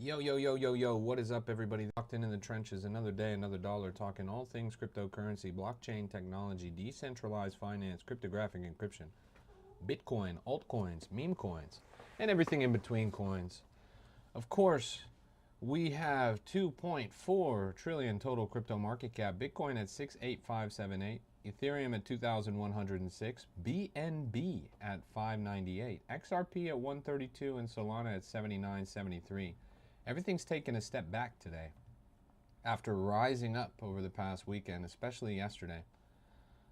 Yo, yo, yo, yo, yo, what is up, everybody? Locked in the trenches. Another day, another dollar, talking all things cryptocurrency, blockchain technology, decentralized finance, cryptographic encryption, Bitcoin, altcoins, meme coins, and everything in between coins. Of course, we have 2.4 trillion total crypto market cap, Bitcoin at 68578, Ethereum at 2,106, BNB at 598, XRP at 132, and Solana at 7973. Everything's taken a step back today after rising up over the past weekend, especially yesterday.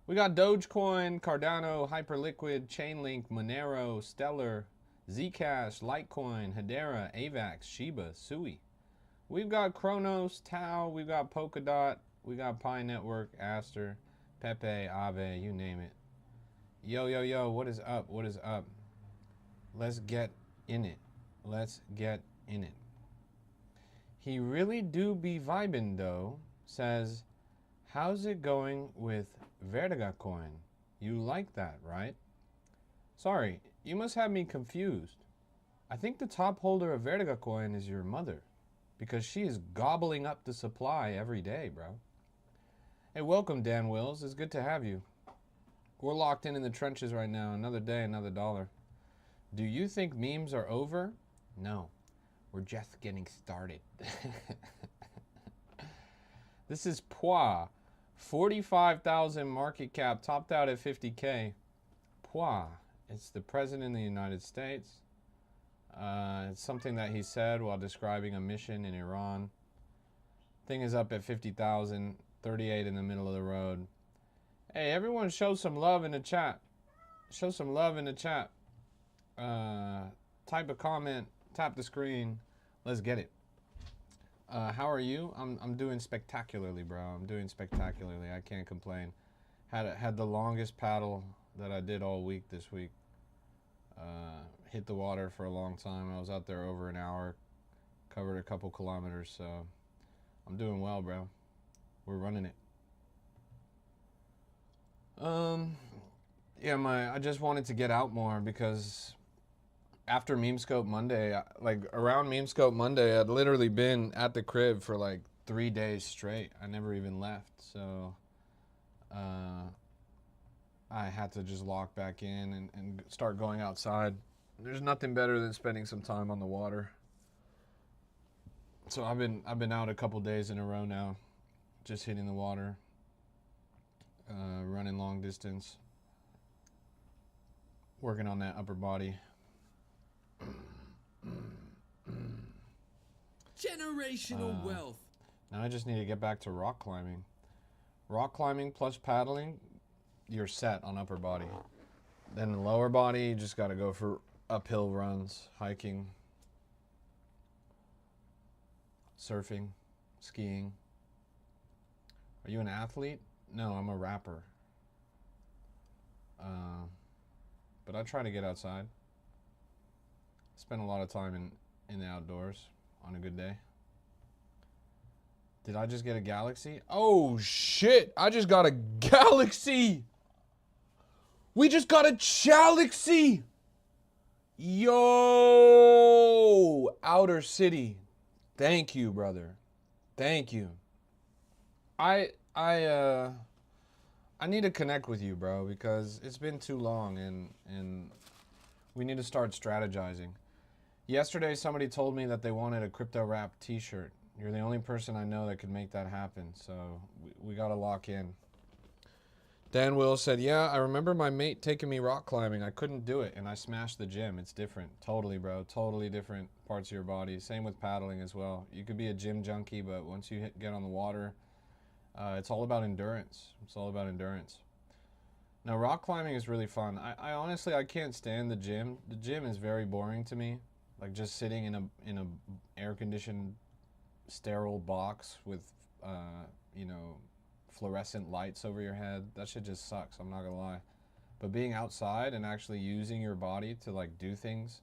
We got Dogecoin, Cardano, Hyperliquid, Chainlink, Monero, Stellar, Zcash, Litecoin, Hedera, AVAX, Shiba, Sui. We've got Kronos, Tau, we've got Polkadot, we got Pi Network, Aster, Pepe, Aave, you name it. Yo, yo, yo, what is up? What is up? Let's get in it. Let's get in it. He really do be vibin' though, says, how's it going with Vertiga coin? You like that, right? Sorry, you must have me confused. I think the top holder of Vertiga coin is your mother, because she is gobbling up the supply every day, bro. Hey, welcome, Dan Wills. It's good to have you. We're locked in the trenches right now. Another day, another dollar. Do you think memes are over? No. We're just getting started. This is Poi. 45,000 market cap, topped out at 50K. Poi. It's the president of the United States. It's something that he said while describing a mission in Iran. Thing is up at 50,000, 38 in the middle of the road. Hey, everyone show some love in the chat. Show some love in the chat. Type a comment, tap the screen. Let's get it. How are you? I'm doing spectacularly, bro. I'm doing spectacularly. I can't complain. Had the longest paddle that I did all week this week. Hit the water for a long time. I was out there over an hour. Covered a couple kilometers, so I'm doing well, bro. We're running it. Yeah, I just wanted to get out more because after Memescope Monday, like around Memescope Monday, I'd literally been at the crib for like 3 days straight. I never even left, so I had to just lock back in and start going outside. There's nothing better than spending some time on the water. So I've been out a couple days in a row now, just hitting the water, running long distance, working on that upper body. Generational wealth. Now I just need to get back to rock climbing. Rock climbing plus paddling, you're set on upper body. Then the lower body, you just got to go for uphill runs, hiking, surfing, skiing. Are you an athlete? No, I'm a rapper. But I try to get outside. Spend a lot of time in the outdoors on a good day. Did I just get a galaxy? Oh shit, I just got a galaxy. We just got a galaxy. Yo, Outer City. Thank you, brother. Thank you. I need to connect with you, bro, because it's been too long and we need to start strategizing. Yesterday, somebody told me that they wanted a crypto rap t-shirt. You're the only person I know that could make that happen, so we got to lock in. Dan Will said, yeah, I remember my mate taking me rock climbing. I couldn't do it, and I smashed the gym. It's different. Totally, bro. Totally different parts of your body. Same with paddling as well. You could be a gym junkie, but once you get on the water, it's all about endurance. It's all about endurance. Now, rock climbing is really fun. I honestly, I can't stand the gym. The gym is very boring to me. Like just sitting in a air-conditioned, sterile box with, you know, fluorescent lights over your head. That shit just sucks. I'm not gonna lie. But being outside and actually using your body to like do things,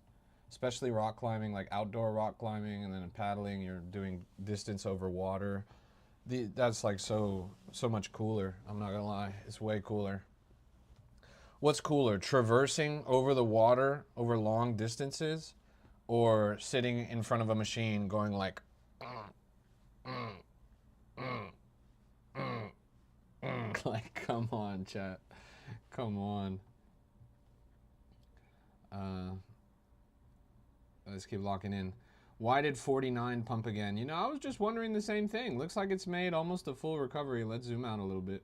especially rock climbing, like outdoor rock climbing, and then paddling, you're doing distance over water. That's like so much cooler. I'm not gonna lie. It's way cooler. What's cooler, traversing over the water over long distances, or sitting in front of a machine going like, like, come on, chat. Come on. Let's keep locking in. Why did 49 pump again? You know, I was just wondering the same thing. Looks like it's made almost a full recovery. Let's zoom out a little bit.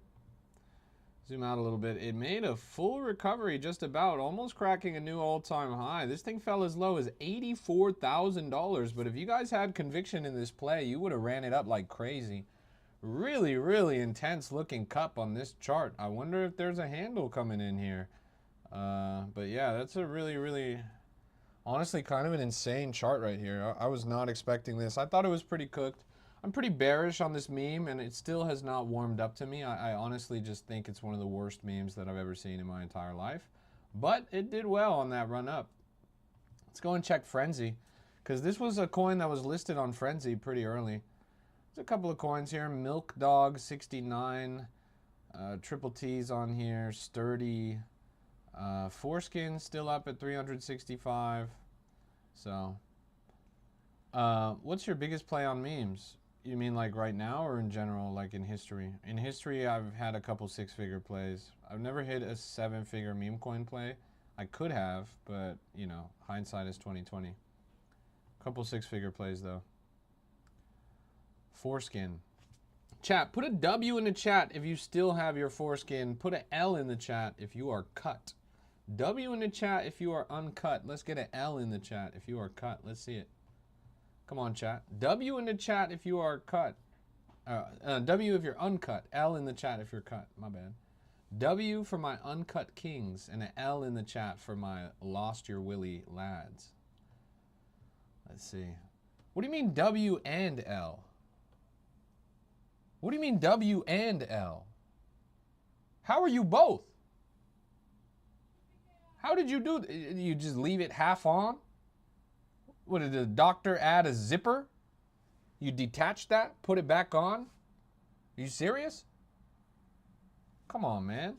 Zoom out a little bit. It made a full recovery just about, almost cracking a new all-time high. This thing fell as low as $84,000, but if you guys had conviction in this play, you would have ran it up like crazy. Really, really intense looking cup on this chart. I wonder if there's a handle coming in here. But yeah, that's a really, really, honestly, kind of an insane chart right here. I was not expecting this. I thought it was pretty cooked. I'm pretty bearish on this meme, and it still has not warmed up to me. I honestly just think it's one of the worst memes that I've ever seen in my entire life. But it did well on that run up. Let's go and check Frenzy, because this was a coin that was listed on Frenzy pretty early. There's a couple of coins here. Milk Dog 69, Triple T's on here, Sturdy, Foreskin still up at 365. So, what's your biggest play on memes? You mean like right now or in general, like in history? In history, I've had a couple six-figure plays. I've never hit a seven-figure meme coin play. I could have, but, you know, hindsight is 2020. Couple six-figure plays, though. Foreskin. Chat, put a W in the chat if you still have your foreskin. Put an L in the chat if you are cut. W in the chat if you are uncut. Let's get an L in the chat if you are cut. Let's see it. Come on, chat. W in the chat if you are cut. W if you're uncut. L in the chat if you're cut. My bad. W for my uncut kings, and an L in the chat for my lost your willy lads. Let's see. What do you mean W and L? What do you mean W and L? How are you both? How did you do it? You just leave it half on? What, did the doctor add a zipper? You detach that, put it back on? Are you serious? Come on, man.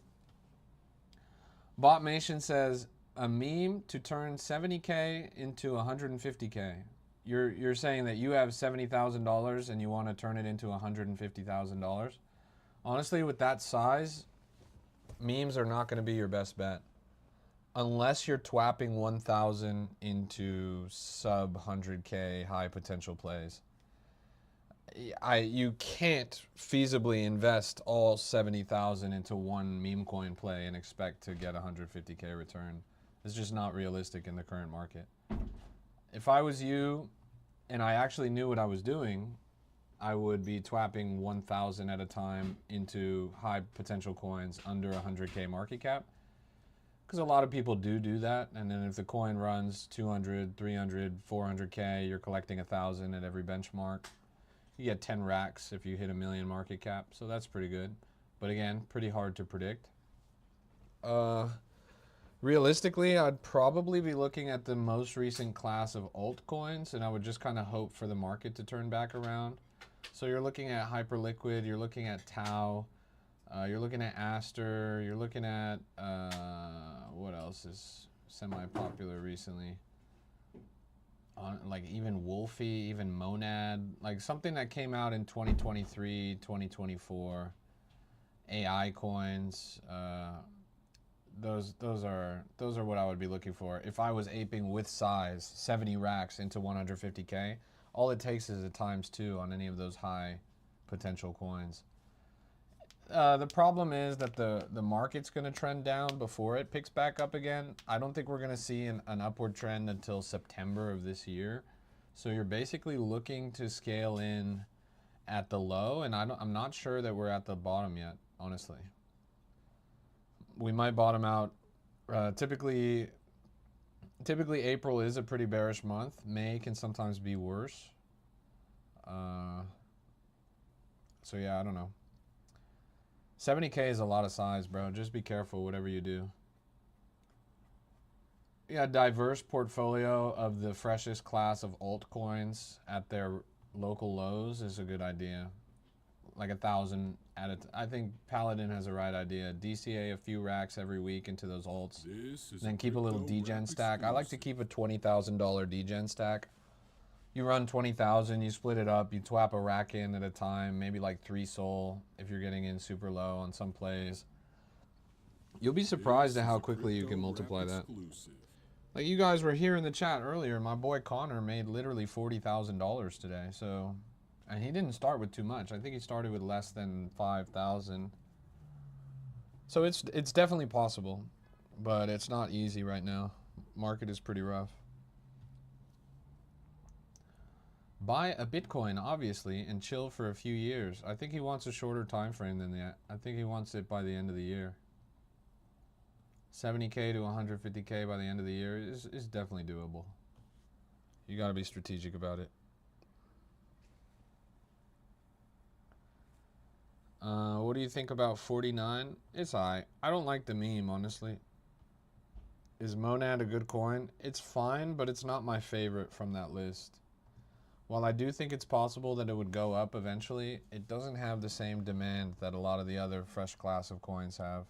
Botmation says, a meme to turn 70K into 150K. You're saying that you have $70,000 and you want to turn it into $150,000? Honestly, with that size, memes are not going to be your best bet. Unless you're twapping 1,000 into sub 100K high potential plays. You can't feasibly invest all 70,000 into one meme coin play and expect to get 150K return. It's just not realistic in the current market. If I was you and I actually knew what I was doing, I would be twapping 1,000 at a time into high potential coins under 100K market cap. Because a lot of people do that, and then if the coin runs 200, 300, 400K, you're collecting 1,000 at every benchmark. You get 10 racks if you hit $1 million market cap, so that's pretty good. But again, pretty hard to predict. Realistically, I'd probably be looking at the most recent class of altcoins, and I would just kind of hope for the market to turn back around. So you're looking at Hyperliquid, you're looking at Tau, you're looking at Aster, you're looking at, what else is semi-popular recently? Like even Wolfie, even Monad, like something that came out in 2023, 2024, AI coins, those are what I would be looking for. If I was aping with size, 70 racks into 150K, all it takes is a ×2 on any of those high potential coins. The problem is that the market's going to trend down before it picks back up again. I don't think we're going to see an upward trend until September of this year. So you're basically looking to scale in at the low, and I'm not sure that we're at the bottom yet, honestly. We might bottom out. Typically April is a pretty bearish month. May can sometimes be worse. So yeah, I don't know. 70K is a lot of size, bro. Just be careful whatever you do. Yeah, diverse portfolio of the freshest class of altcoins at their local lows is a good idea. like 1,000 at a I think Paladin has a right idea. DCA a few racks every week into those alts. Then keep a little degen stack. I like to keep a $20,000 degen stack. You run 20,000, you split it up, you twap a rack in at a time, maybe like 3 soul if you're getting in super low on some plays. You'll be surprised at how quickly you can multiply that. Like you guys were here in the chat earlier, my boy Connor made literally $40,000 today. So, and he didn't start with too much. I think he started with less than 5,000. So it's definitely possible, but it's not easy right now. Market is pretty rough. Buy a Bitcoin, obviously, and chill for a few years. I think he wants a shorter time frame than that. I think he wants it by the end of the year. 70K to 150K by the end of the year is definitely doable. You got to be strategic about it. What do you think about 49? It's alright. I don't like the meme, honestly. Is Monad a good coin? It's fine, but it's not my favorite from that list. While I do think it's possible that it would go up eventually, it doesn't have the same demand that a lot of the other fresh class of coins have.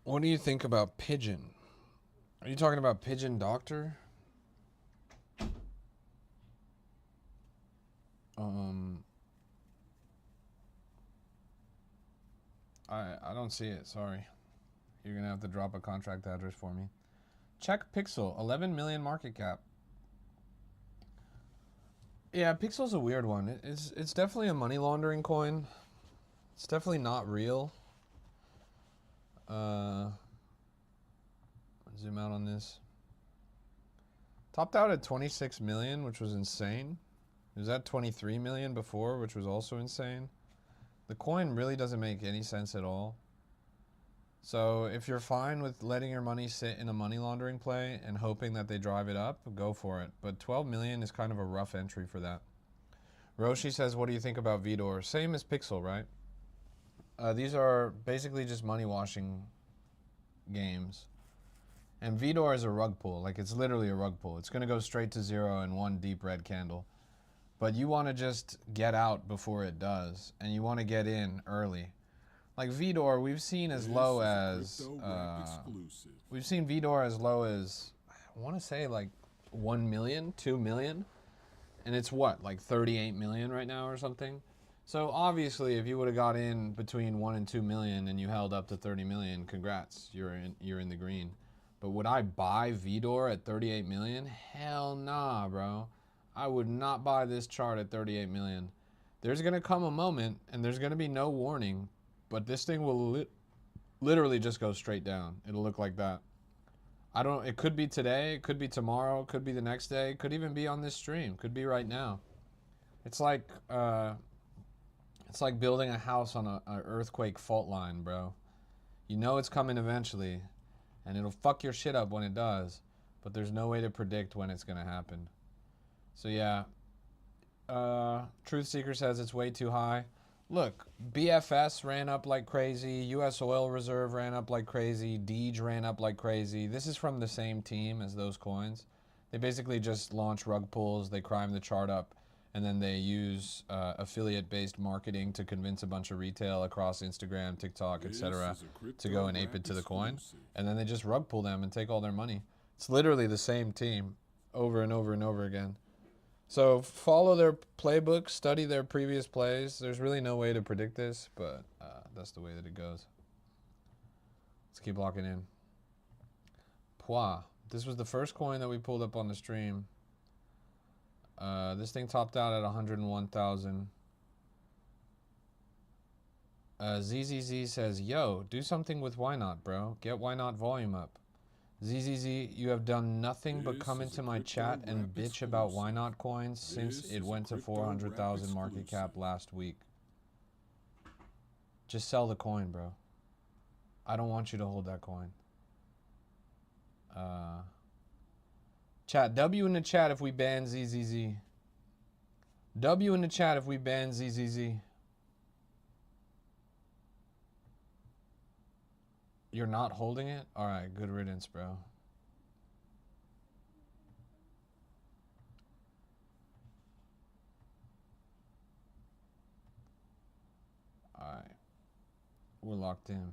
What do you think about Pigeon? Are you talking about Pigeon Doctor? I don't see it, sorry. You're gonna have to drop a contract address for me. Check Pixel, 11 million market cap. Yeah, Pixel's a weird one. It's definitely a money laundering coin. It's definitely not real. Zoom out on this. Topped out at 26 million, which was insane. It was at 23 million before, which was also insane. The coin really doesn't make any sense at all. So if you're fine with letting your money sit in a money laundering play and hoping that they drive it up, go for it. But 12 million is kind of a rough entry for that. Roshi says, what do you think about Vidor? Same as Pixel, right? These are basically just money washing games. And Vidor is a rug pull. Like, it's literally a rug pull. It's going to go straight to zero in one deep red candle. But you want to just get out before it does. And you want to get in early. Like Vidor, we've seen as low as... we've seen Vidor as low as, I want to say, like 1 million, 2 million. And it's what, like 38 million right now or something? So obviously, if you would have got in between 1 and 2 million and you held up to 30 million, congrats, you're in the green. But would I buy Vidor at 38 million? Hell nah, bro. I would not buy this chart at 38 million. There's going to come a moment, and there's going to be no warning, but this thing will literally just go straight down. It'll look like that. It could be today, it could be tomorrow, it could be the next day, it could even be on this stream, could be right now. It's like building a house on an earthquake fault line, bro. You know it's coming eventually. And it'll fuck your shit up when it does, but there's no way to predict when it's gonna happen. So yeah, Truth Seeker says it's way too high. Look, BFS ran up like crazy, US Oil Reserve ran up like crazy, Deej ran up like crazy. This is from the same team as those coins. They basically just launch rug pulls, they crime the chart up, and then they use affiliate-based marketing to convince a bunch of retail across Instagram, TikTok, etc. to go and ape it to the coin. And then they just rug pull them and take all their money. It's literally the same team over and over and over again. So follow their playbook, study their previous plays. There's really no way to predict this, but that's the way that it goes. Let's keep locking in. Pwa. This was the first coin that we pulled up on the stream. This thing topped out at 101,000. ZZZ says, yo, do something with Ynot, bro. Get Ynot volume up. ZZZ, you have done nothing but come into my chat and bitch about Ynot coins since it went to 400,000 market cap last week. Just sell the coin, bro. I don't want you to hold that coin. Chat, W in the chat if we ban ZZZ. W in the chat if we ban ZZZ. You're not holding it? All right, good riddance, bro. All right. We're locked in.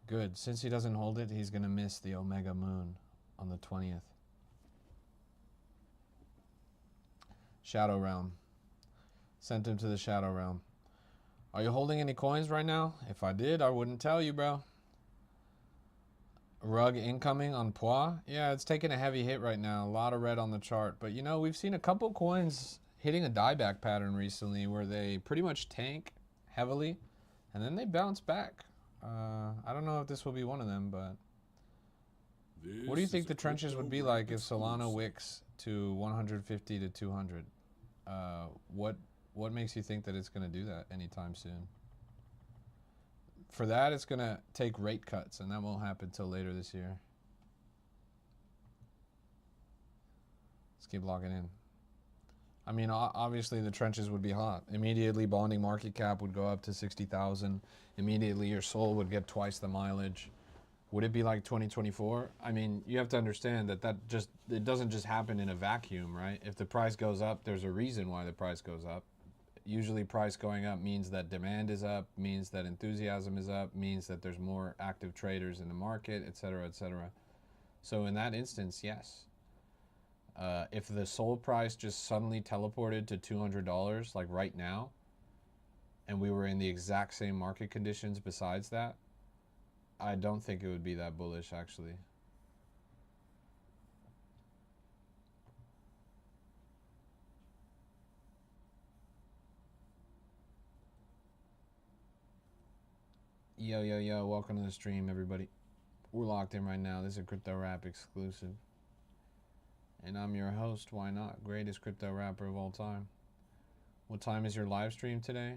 Good. Since he doesn't hold it, he's going to miss the Omega Moon on the 20th. Shadow Realm. Sent him to the Shadow Realm. Are you holding any coins right now? If I did, I wouldn't tell you, bro. Rug incoming on Pois. Yeah, it's taking a heavy hit right now. A lot of red on the chart. But, you know, we've seen a couple coins hitting a dieback pattern recently where they pretty much tank heavily and then they bounce back. I don't know if this will be one of them, but what do you think the trenches would be like if Solana wicks to 150 to 200? What makes you think that it's going to do that anytime soon? For that, it's going to take rate cuts, and that won't happen till later this year. Let's keep logging in. I mean, obviously the trenches would be hot. Immediately, bonding market cap would go up to 60,000. Immediately, your SOL would get twice the mileage. Would it be like 2024? I mean, you have to understand that it doesn't just happen in a vacuum, right? If the price goes up, there's a reason why the price goes up. Usually price going up means that demand is up, means that enthusiasm is up, means that there's more active traders in the market, et cetera, et cetera. So in that instance, yes. If the SOL price just suddenly teleported to $200, like right now, and we were in the exact same market conditions besides that, I don't think it would be that bullish, actually. Yo, yo, yo, welcome to the stream, everybody. We're locked in right now. This is a Crypto Rap exclusive. And I'm your host, why not? Greatest crypto rapper of all time. What time is your live stream today?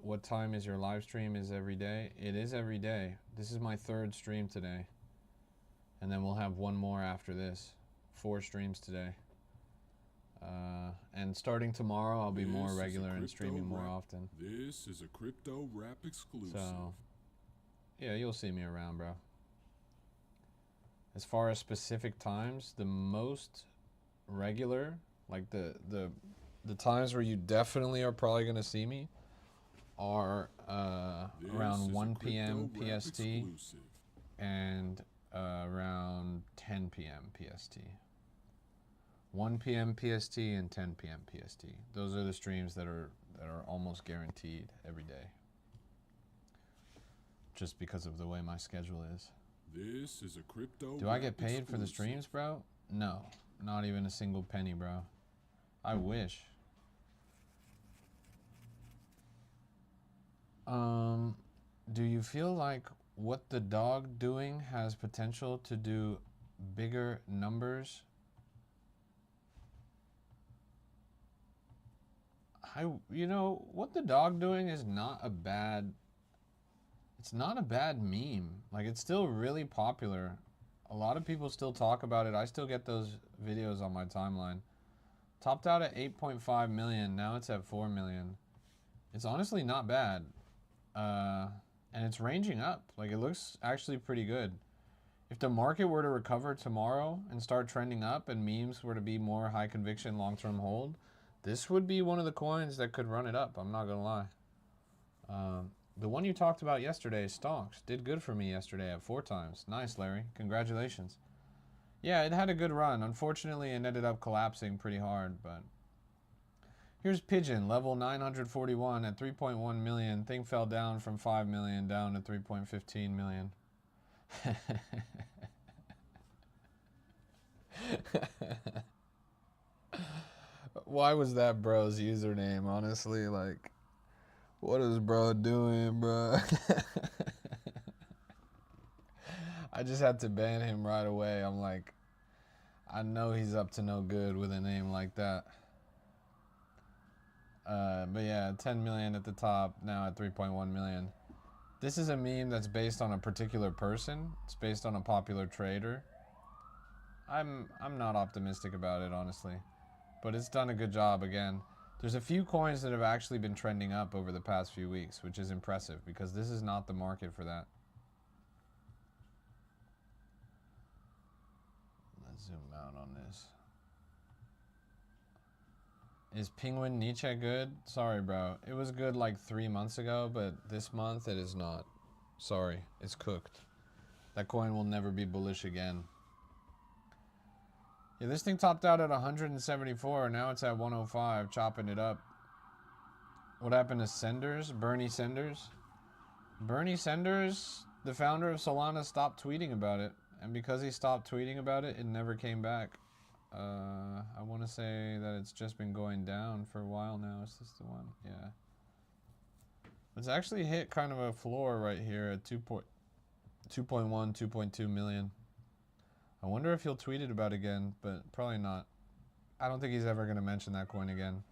What time is your live stream? Is every day? It is every day. This is my 3rd stream today. And then we'll have one more after this. 4 streams today. And starting tomorrow, I'll be more regular and streaming more often. This is a Crypto Rap exclusive. So, yeah, you'll see me around, bro. As far as specific times, the most regular, like the times where you definitely are probably going to see me are around 1 p.m. PST and around 10 p.m. PST. 1 p.m. PST and 10 p.m. PST. Those are the streams that are almost guaranteed every day. Just because of the way my schedule is. This is a Crypto Do I get paid exclusive. for the streams, bro? No, not even a single penny, bro. I wish. Do you feel like what the dog doing has potential to do bigger numbers? You know, what the dog doing is not a bad... It's not a bad meme. Like, it's still really popular. A lot of people still talk about it. I still get those videos on my timeline. Topped out at 8.5 million. Now it's at 4 million. It's honestly not bad. And it's ranging up. Like, it looks actually pretty good. If the market were to recover tomorrow and start trending up and memes were to be more high conviction long-term hold, this would be one of the coins that could run it up. I'm not going to lie. The one you talked about yesterday, Stonks, did good for me yesterday at 4 times. Nice, Larry. Congratulations. Yeah, it had a good run. Unfortunately, it ended up collapsing pretty hard, but... Here's Pigeon, level 941 at 3.1 million. Thing fell down from 5 million down to 3.15 million. Why was that bro's username, honestly? Like... What is bro doing, bro? I just had to ban him right away. I'm like, I know he's up to no good with a name like that. But yeah, 10 million at the top, now at 3.1 million. This is a meme that's based on a particular person. It's based on a popular trader. I'm not optimistic about it, honestly. But it's done a good job again. There's a few coins that have actually been trending up over the past few weeks, which is impressive because this is not the market for that. Let's zoom out on this. Is Penguin Nietzsche good? Sorry, bro. It was good like 3 months ago, but this month it is not. Sorry, it's cooked. That coin will never be bullish again. Yeah, this thing topped out at 174. Now it's at 105, chopping it up. What happened to Senders? Bernie Senders? Bernie Sanders, the founder of Solana, stopped tweeting about it. And because he stopped tweeting about it, it never came back. I want to say that it's just been going down for a while now. Is this the one? Yeah. It's actually hit kind of a floor right here at 2.1, 2.2 million. I wonder if he'll tweet it about it again, but probably not. I don't think he's ever going to mention that coin again.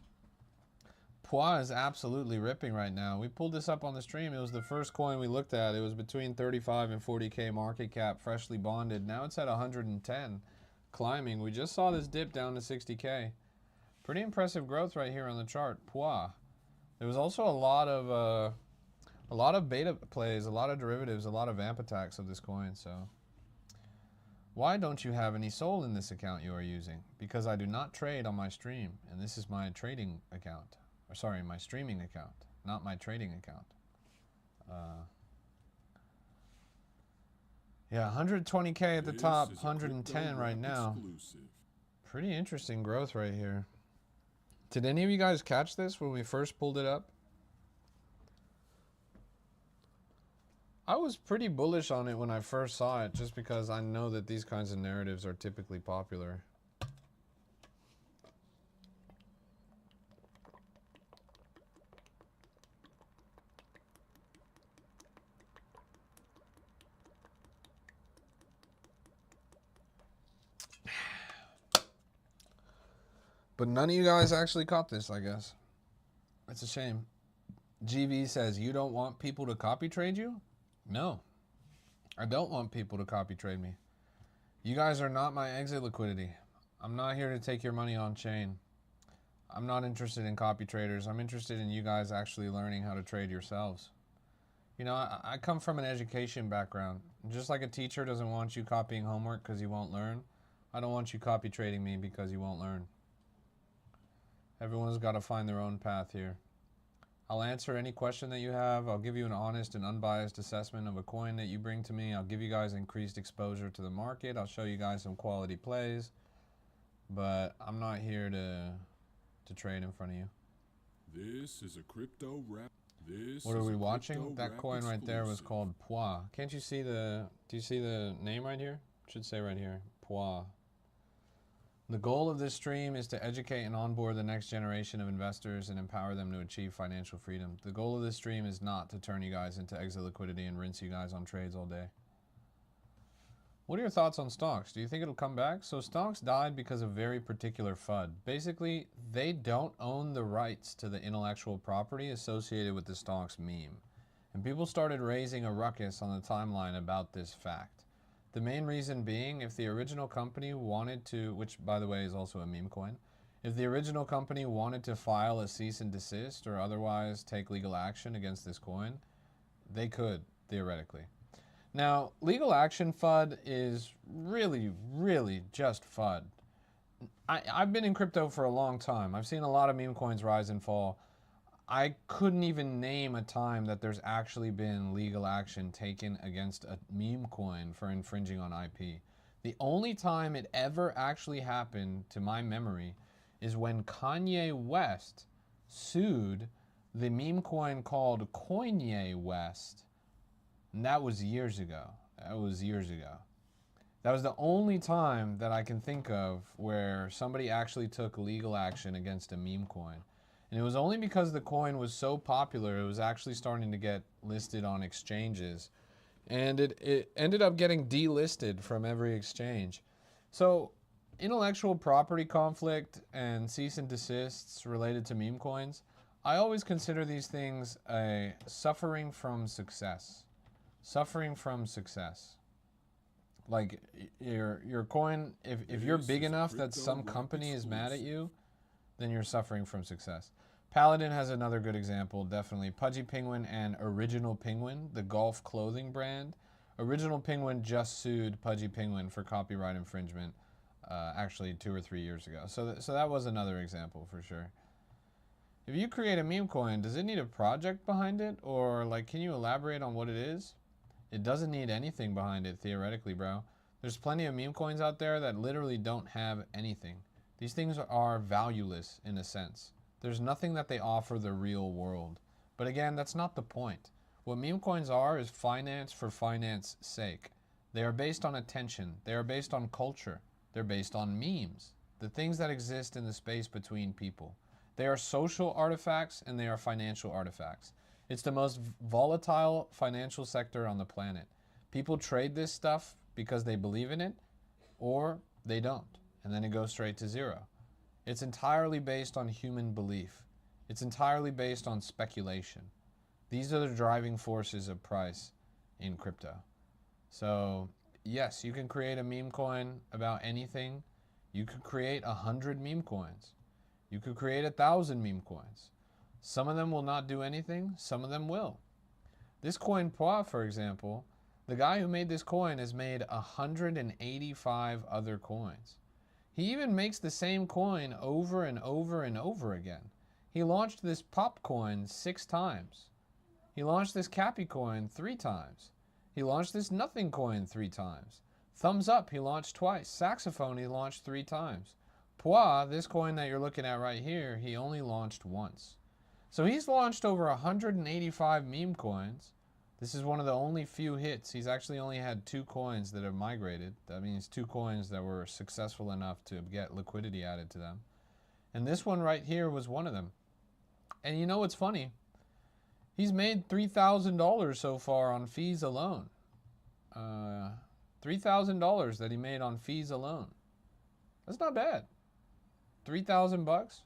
Poi is absolutely ripping right now. We pulled this up on the stream. It was the first coin we looked at. It was between 35 and 40K market cap, freshly bonded. Now it's at 110, climbing. We just saw this dip down to 60K. Pretty impressive growth right here on the chart. Poi. There was also a lot of beta plays, a lot of derivatives, a lot of vamp attacks of this coin. So why don't you have any SOL in this account you are using? Because I do not trade on my stream, and this is my trading account. Or sorry, my streaming account, not my trading account. Yeah, 120K at the top, 110 right now. Pretty interesting growth right here. Did any of you guys catch this when we first pulled it up? I was pretty bullish on it when I first saw it, just because I know that these kinds of narratives are typically popular. But none of you guys actually caught this, I guess. It's a shame. GV says, you don't want people to copy trade you? No. I don't want people to copy trade me. You guys are not my exit liquidity. I'm not here to take your money on chain. I'm not interested in copy traders. I'm interested in you guys actually learning how to trade yourselves. You know, I come from an education background. Just like a teacher doesn't want you copying homework because you won't learn, I don't want you copy trading me because you won't learn. Everyone's got to find their own path here. I'll answer any question that you have. I'll give you an honest and unbiased assessment of a coin that you bring to me. I'll give you guys increased exposure to the market. I'll show you guys some quality plays. But I'm not here to trade in front of you. This is a crypto rap. What are we watching? That coin right there was called Poi. Can't you see the... Do you see the name right here? It should say right here. Poi. The goal of this stream is to educate and onboard the next generation of investors and empower them to achieve financial freedom. The goal of this stream is not to turn you guys into exit liquidity and rinse you guys on trades all day. What are your thoughts on stocks? Do you think it'll come back? So stocks died because of very particular FUD. Basically, they don't own the rights to the intellectual property associated with the stocks meme. And people started raising a ruckus on the timeline about this fact. The main reason being, if the original company wanted to, which by the way is also a meme coin, if the original company wanted to file a cease and desist or otherwise take legal action against this coin, they could, theoretically. Now, legal action FUD is really, really just FUD. I've been in crypto for a long time. I've seen a lot of meme coins rise and fall. I couldn't even name a time that there's actually been legal action taken against a meme coin for infringing on IP. The only time it ever actually happened, to my memory, is when Kanye West sued the meme coin called Coinye West. And that was years ago. That was the only time that I can think of where somebody actually took legal action against a meme coin. And it was only because the coin was so popular, it was actually starting to get listed on exchanges. And it ended up getting delisted from every exchange. So intellectual property conflict and cease and desists related to meme coins, I always consider these things a suffering from success. Suffering from success. Like your coin, if you're This big is a enough that Crypto some Rap company is mad at exclusive. you, then you're suffering from success. Paladin has another good example, definitely. Pudgy Penguin and Original Penguin, the golf clothing brand. Original Penguin just sued Pudgy Penguin for copyright infringement, actually 2 or 3 years ago. So that was another example for sure. If you create a meme coin, does it need a project behind it? Or like, can you elaborate on what it is? It doesn't need anything behind it, theoretically, bro. There's plenty of meme coins out there that literally don't have anything. These things are valueless in a sense. There's nothing that they offer the real world. But again, that's not the point. What meme coins are is finance for finance sake. They are based on attention. They are based on culture. They're based on memes, the things that exist in the space between people. They are social artifacts and they are financial artifacts. It's the most volatile financial sector on the planet. People trade this stuff because they believe in it or they don't, and then it goes straight to zero. It's entirely based on human belief. It's entirely based on speculation. These are the driving forces of price in crypto. So, yes, you can create a meme coin about anything. You could create 100 meme coins. You could create 1,000 meme coins. Some of them will not do anything, some of them will. This coin Poa, for example, the guy who made this coin has made 185 other coins. He even makes the same coin over and over and over again. He launched this pop coin 6 times. He launched this Cappy coin 3 times. He launched this nothing coin 3 times. Thumbs up, he launched twice. Saxophone, he launched 3 times. Poa, this coin that you're looking at right here, he only launched once. So he's launched over 185 meme coins. This is one of the only few hits. He's actually only had 2 coins that have migrated. That means 2 coins that were successful enough to get liquidity added to them. And this one right here was one of them. And you know what's funny? He's made $3,000 so far on fees alone. $3,000 that he made on fees alone. That's not bad. 3,000 bucks.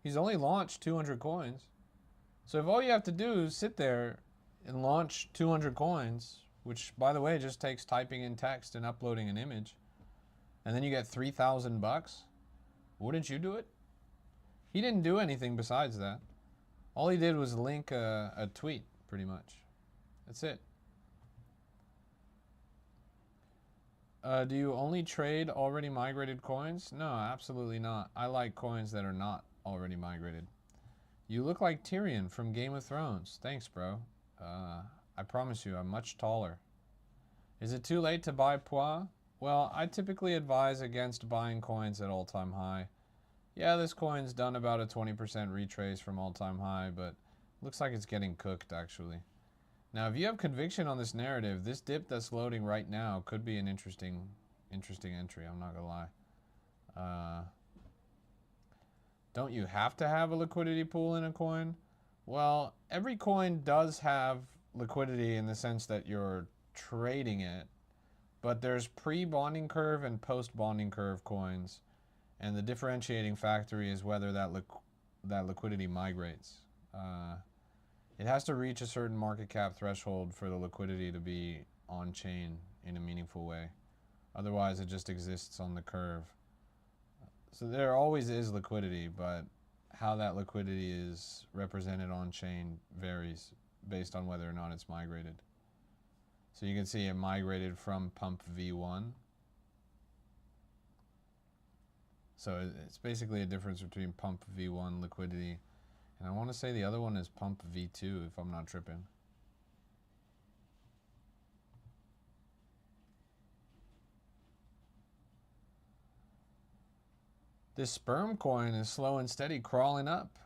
He's only launched 200 coins. So if all you have to do is sit there and launch 200 coins, which by the way just takes typing in text and uploading an image, and then you get 3,000 bucks, wouldn't you do it? He didn't do anything besides that. All he did was link a tweet, pretty much. That's it. Do you only trade already migrated coins? No, absolutely not. I like coins that are not already migrated. You look like Tyrion from Game of Thrones. Thanks, bro. I promise you, I'm much taller. Is it too late to buy Poa? Well, I typically advise against buying coins at all-time high. Yeah, this coin's done about a 20% retrace from all-time high, but looks like it's getting cooked, actually. Now, if you have conviction on this narrative, this dip that's loading right now could be an interesting entry, I'm not gonna lie. Don't you have to have a liquidity pool in a coin? Well, every coin does have liquidity in the sense that you're trading it, but there's pre-bonding curve and post-bonding curve coins, and the differentiating factor is whether that liquidity migrates. It has to reach a certain market cap threshold for the liquidity to be on-chain in a meaningful way. Otherwise, it just exists on the curve. So there always is liquidity, but how that liquidity is represented on-chain varies based on whether or not it's migrated. So you can see it migrated from pump V1. So it's basically a difference between pump V1 liquidity, and I want to say the other one is pump V2 if I'm not tripping. This sperm coin is slow and steady crawling up.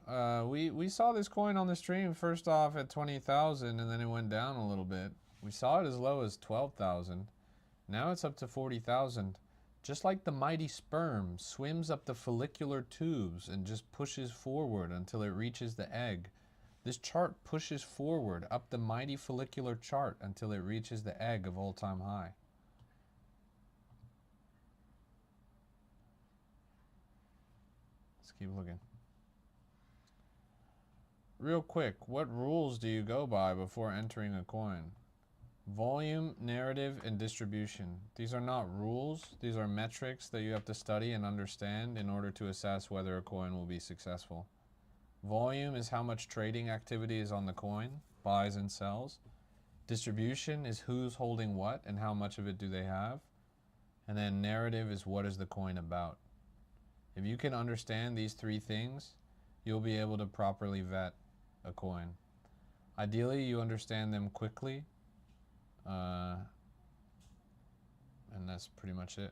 We saw this coin on the stream first off at 20,000 and then it went down a little bit. We saw it as low as 12,000. Now it's up to 40,000. Just like the mighty sperm swims up the follicular tubes and just pushes forward until it reaches the egg. This chart pushes forward up the mighty follicular chart until it reaches the egg of all-time high. Let's keep looking. Real quick, what rules do you go by before entering a coin? Volume, narrative, and distribution. These are not rules. These are metrics that you have to study and understand in order to assess whether a coin will be successful. Volume is how much trading activity is on the coin, buys and sells. Distribution is who's holding what and how much of it do they have. And then narrative is what is the coin about. If you can understand these three things, you'll be able to properly vet a coin. Ideally, you understand them quickly. And that's pretty much it.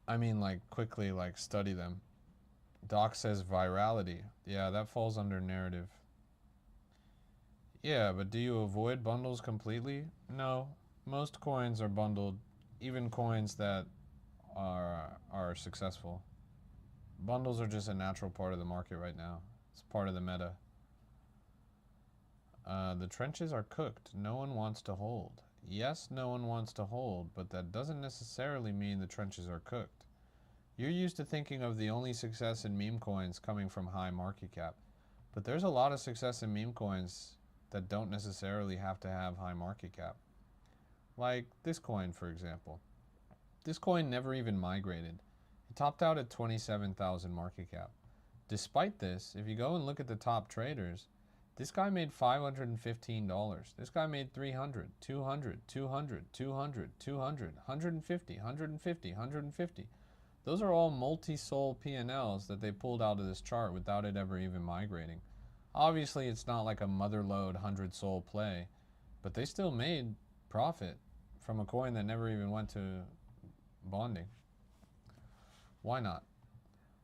I mean, like, quickly, like, study them. Doc says virality. Yeah, that falls under narrative. Yeah, but do you avoid bundles completely? No. Most coins are bundled, even coins that are successful. Bundles are just a natural part of the market right now. It's part of the meta. The trenches are cooked. No one wants to hold. Yes, no one wants to hold, but that doesn't necessarily mean the trenches are cooked. You're used to thinking of the only success in meme coins coming from high market cap, but there's a lot of success in meme coins that don't necessarily have to have high market cap. Like this coin, for example. This coin never even migrated. It topped out at 27,000 market cap. Despite this, if you go and look at the top traders, this guy made $515. This guy made 300, 200, 200, 200, 200, 150, 150, 150. Those are all multi-sol P&Ls that they pulled out of this chart without it ever even migrating. Obviously, it's not like a motherlode 100-sol play, but they still made profit from a coin that never even went to bonding. Why not?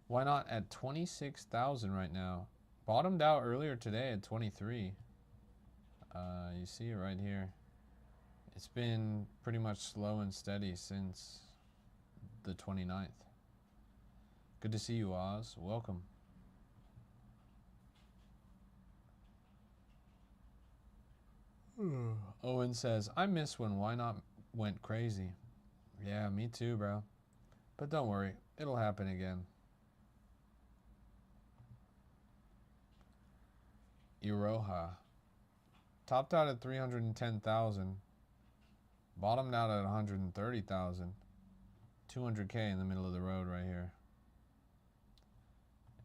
Why not at 26,000 right now? Bottomed out earlier today at 23. You see it right here. It's been pretty much slow and steady since the 29th. Good to see you, Oz. Welcome. Owen says, I miss when Why Not went crazy. Yeah, me too, bro. But don't worry, it'll happen again. Iroha. Topped out at 310,000. Bottomed out at 130,000. 200K in the middle of the road right here.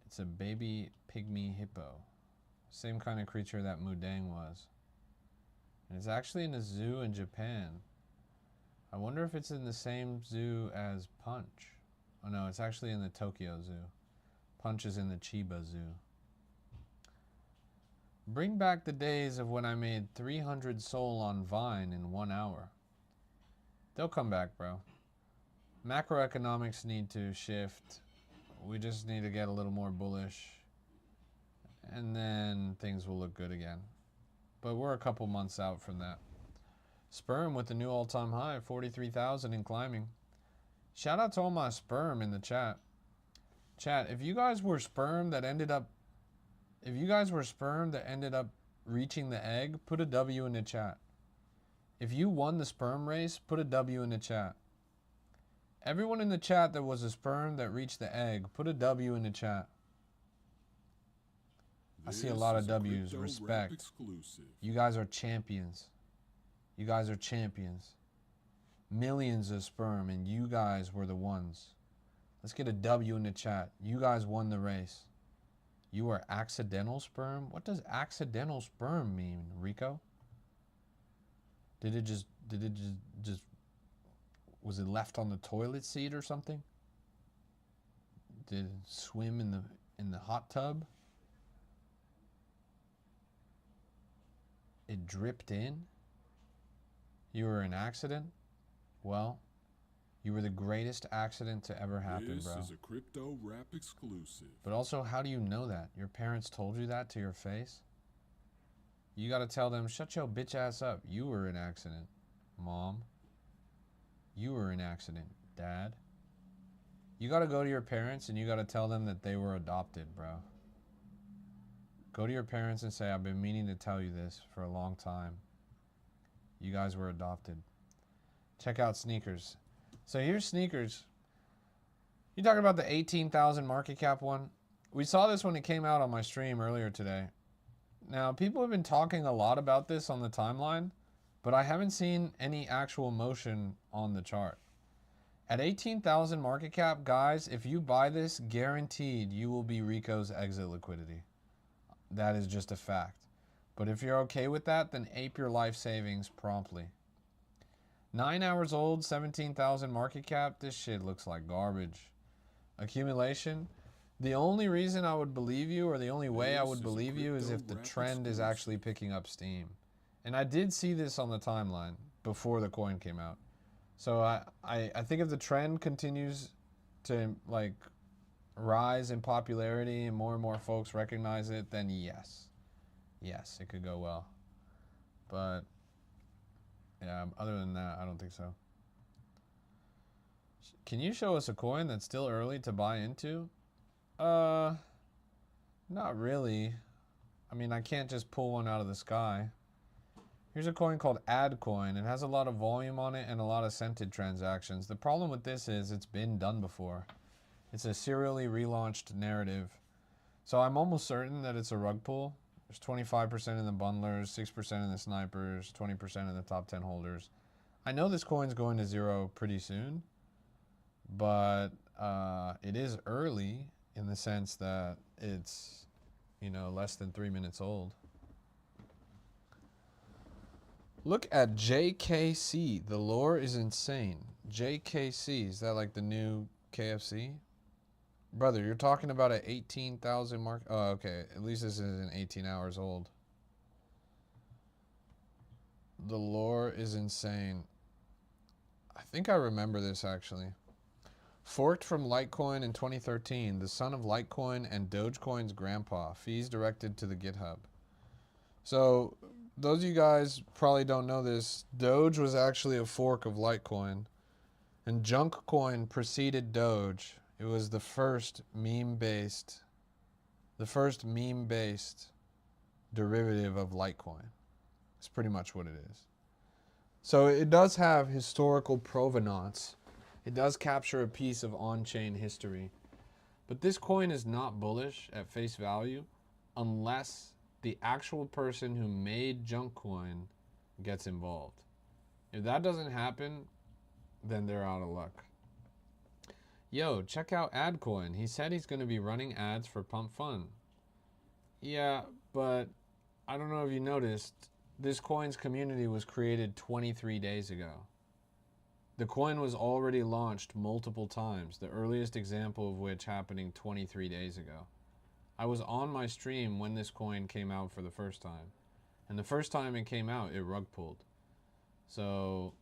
It's a baby pygmy hippo. Same kind of creature that Mudang was. And it's actually in a zoo in Japan. I wonder if it's in the same zoo as Punch. Oh no, it's actually in the Tokyo Zoo. Punch is in the Chiba Zoo. Bring back the days of when I made 300 sol on Vine in 1 hour. They'll come back, bro. Macroeconomics need to shift. We just need to get a little more bullish. And then things will look good again. But we're a couple months out from that. Sperm with the new all-time high, 43,000 and climbing. Shout out to all my sperm in the chat. Chat, if you guys were sperm that ended up reaching the egg, put a W in the chat. If you won the sperm race, put a W in the chat. Everyone in the chat that was a sperm that reached the egg, put a W in the chat. I see a lot of W's. Respect. You guys are champions. You guys are champions. Millions of sperm, and you guys were the ones. Let's get a W in the chat. You guys won the race. You are accidental sperm? What does accidental sperm mean, Rico? Did it just was it left on the toilet seat or something? Did it swim in the hot tub? It dripped in? You were an accident? Well, you were the greatest accident to ever happen, bro. This is a crypto rap exclusive. But also, how do you know that? Your parents told you that to your face? You gotta tell them, shut your bitch ass up. You were an accident, Mom. You were an accident, Dad. You gotta go to your parents and you gotta tell them that they were adopted, bro. Go to your parents and say, I've been meaning to tell you this for a long time. You guys were adopted. Check out sneakers. So here's sneakers. You talking about the 18,000 market cap one? We saw this when it came out on my stream earlier today. Now, people have been talking a lot about this on the timeline, but I haven't seen any actual motion on the chart. At 18,000 market cap, guys, if you buy this, guaranteed you will be Rico's exit liquidity. That is just a fact. But if you're okay with that, then ape your life savings promptly. 9 hours old, 17,000 market cap. This shit looks like garbage. Accumulation. The only reason I would believe you, or the only way I would believe you, is if the trend is actually picking up steam. And I did see this on the timeline before the coin came out. So I think if the trend continues to like rise in popularity and more folks recognize it, then yes, it could go well. But yeah, other than that, I don't think so. Can you show us a coin that's still early to buy into? Not really. I mean, I can't just pull one out of the sky. Here's a coin called AdCoin. It has a lot of volume on it and a lot of scented transactions. The problem with this is it's been done before. It's a serially relaunched narrative. So I'm almost certain that it's a rug pull. There's 25% in the bundlers, 6% in the snipers, 20% in the top 10 holders. I know this coin's going to zero pretty soon, but it is early in the sense that it's, less than 3 minutes old. Look at JKC. The lore is insane. JKC, is that like the new KFC? Brother, you're talking about an 18,000 mark. Oh, okay. At least this isn't 18 hours old. The lore is insane. I think I remember this actually. Forked from Litecoin in 2013, the son of Litecoin and Dogecoin's grandpa. Fees directed to the GitHub. So, those of you guys probably don't know this. Doge was actually a fork of Litecoin. And Junkcoin preceded Doge. It was the first meme-based derivative of Litecoin. It's pretty much what it is. So it does have historical provenance. It does capture a piece of on-chain history. But this coin is not bullish at face value unless the actual person who made Junkcoin gets involved. If that doesn't happen, then they're out of luck. Yo, check out AdCoin. He said he's going to be running ads for Pump Fun. Yeah, but I don't know if you noticed, this coin's community was created 23 days ago. The coin was already launched multiple times, the earliest example of which happening 23 days ago. I was on my stream when this coin came out for the first time. And the first time it came out, it rug pulled. So,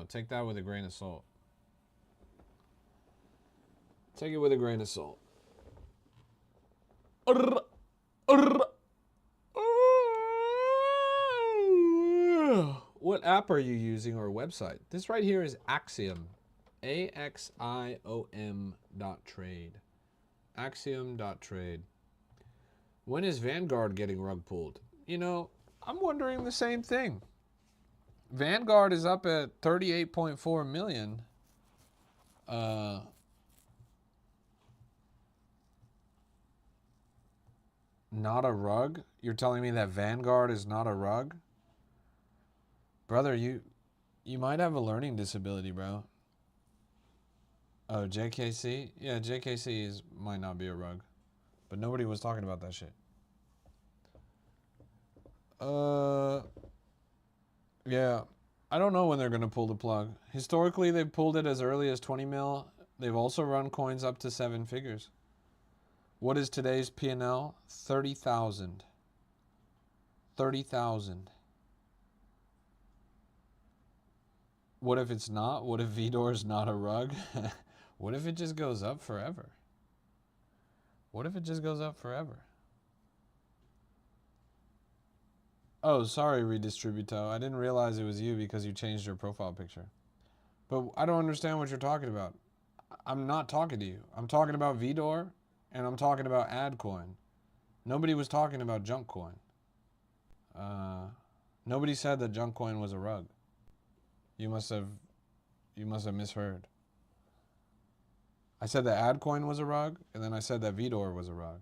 take that with a grain of salt. Take it with a grain of salt. What app are you using or website? This right here is Axiom. AXIOM.trade. Axiom.trade. When is Vanguard getting rug pulled? I'm wondering the same thing. Vanguard is up at 38.4 million. Not a rug? You're telling me that Vanguard is not a rug? Brother, you might have a learning disability, bro. Oh, JKC? Yeah, JKC might not be a rug. But nobody was talking about that shit. Yeah. I don't know when they're going to pull the plug. Historically, they've pulled it as early as 20 mil. They've also run coins up to 7 figures. What is today's P&L? 30,000. 30,000. What if it's not? What if Vidor is not a rug? What if it just goes up forever? What if it just goes up forever? Oh, sorry, Redistributo. I didn't realize it was you because you changed your profile picture. But I don't understand what you're talking about. I'm not talking to you. I'm talking about Vidor, and I'm talking about AdCoin. Nobody was talking about Junkcoin. Nobody said that Junkcoin was a rug. You must have misheard. I said that AdCoin was a rug, and then I said that Vidor was a rug.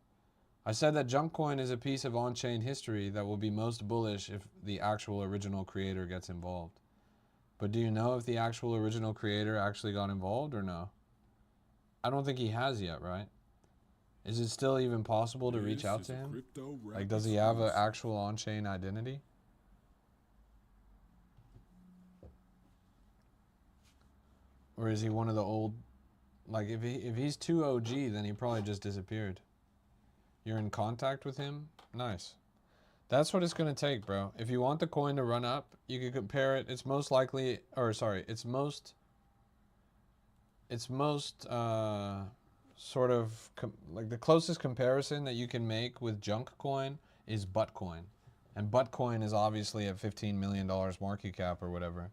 I said that junk coin is a piece of on-chain history that will be most bullish if the actual original creator gets involved. But do you know if the actual original creator actually got involved or no? I don't think he has yet, right? Is it still even possible to reach out to him? Like, does he have an actual on-chain identity? Or is he one of the old... Like, if he's too OG, then he probably just disappeared. You're in contact with him? Nice. That's what it's going to take, bro. If you want the coin to run up, you can compare it. It's most likely... Or, sorry. It's most sort of... like, the closest comparison that you can make with junk coin is Buttcoin. And Buttcoin is obviously at $15 million market cap or whatever.